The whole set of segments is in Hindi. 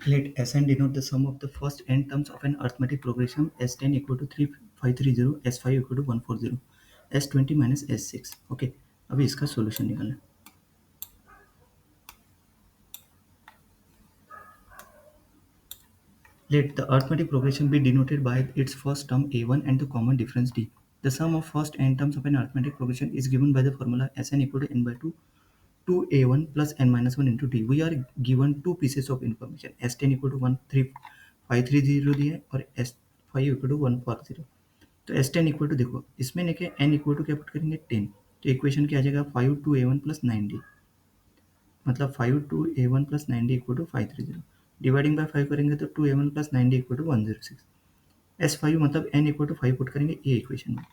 Let Sn denote the sum of the first n terms of an arithmetic progression S10 equal to 3530, S5 equal to 140, S20 minus S6. Okay, अभी इसका सॉल्यूशन निकालना है. Let the arithmetic progression be denoted by its first term a1 and the common difference d. The sum of first n terms of an arithmetic progression is given by the formula Sn equal to n by 2 2a1 plus n minus 1 into d. We are given two pieces of information. S10 equal to 13530 दिया है और S5 equal to 140. तो S10 इक्वल टू देखो इसमें नहीं कि n इक्वल टू क्या पुट करेंगे 10. तो इक्वेशन क्या आ जाएगा 5 2a1 प्लस 9d. मतलब 5 2a1 plus 9d equal to 530. Dividing by 5 करेंगे तो 2a1 plus 9d equal to 106. S5 मतलब n इक्वल टू 5 पुट करेंगे ये इक्वेशन में.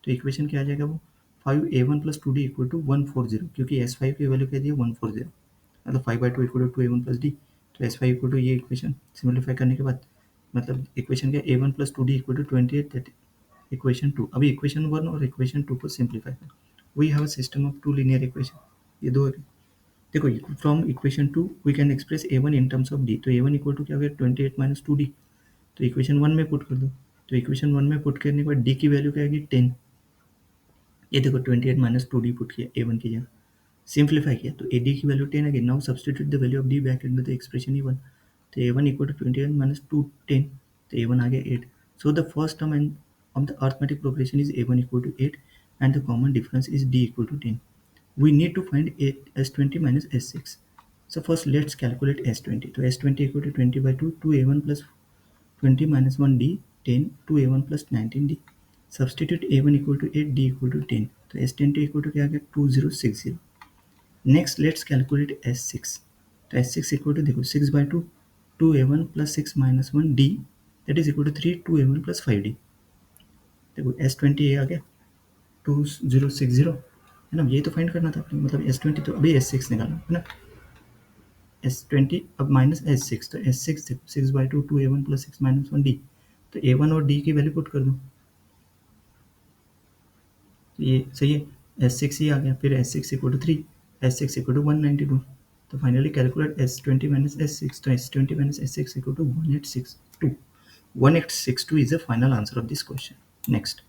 तो इक्वेशन क्या आ जाएगा वो 5a1 plus 2d equal to 140 क्योंकि S5 की वैल्यू क्या दी है 140. मतलब 5/2 equal to 2a1 plus d. तो S5 इक्वल टू ये इक्वेशन सिम्प्लीफाई करने के बाद मतलब इक्वेशन क्या a1 plus 2d equal to 28. Equation 2. अभी इक्वेशन 1 और इक्वेशन 2 को सिंप्लीफाई कर. We have a system of two linear equation. ये दो देखो from equation 2 we can express a1 in terms of d. तो a1 इक्वल टू क्या हो गया 28 माइनस 2d. तो इक्वेशन 1 में पुट कर दो. तो इक्वेशन 1 में पुट करने के बाद d की वैल्यू क्या आएगी 10. ये देखो 28 माइनस 2d पुट किया a1 की जगह सिंप्लीफाई किया तो ad की वैल्यू 10 आ गई. Now substitute the value of d back into the expression a1. तो a1 इक्वल टू 28 माइनस 2 10. तो a1 आ गया 8. So the first term of the arithmetic progression is a1 equal to 8 and the common difference is d equal to 10. We need to find s20 minus s6. So first let's calculate s20. So s20 equal to 20 by 2 2a1 plus 20 minus 1d 10 2a1 plus 19d. Substitute a1 equal to 8 d equal to 10. तो s20 equal to क्या आ गया 2060. Next let's calculate s6. तो s6 equal to देखो 6 by 2 2a1 plus 6 minus 1d that is equal to 3 2a1 plus 5d. देखो S20 ये आ गया 2060 है ना. यही तो फाइंड करना था अपने मतलब S20. तो अभी S6 निकालना है ना. S20 अब माइनस S6. तो S6 देखो 6/2 2a1 प्लस 6 माइनस 1d. तो a1 और d की वैल्यू पुट कर दो. तो ये सही है. S6 ही आ गया. फिर S6 equal to 3 S6 equal to 192. तो finally calculate S20 minus S6. तो S20 minus S6 equal to 1862. 1862 is the final answer of this question. Next.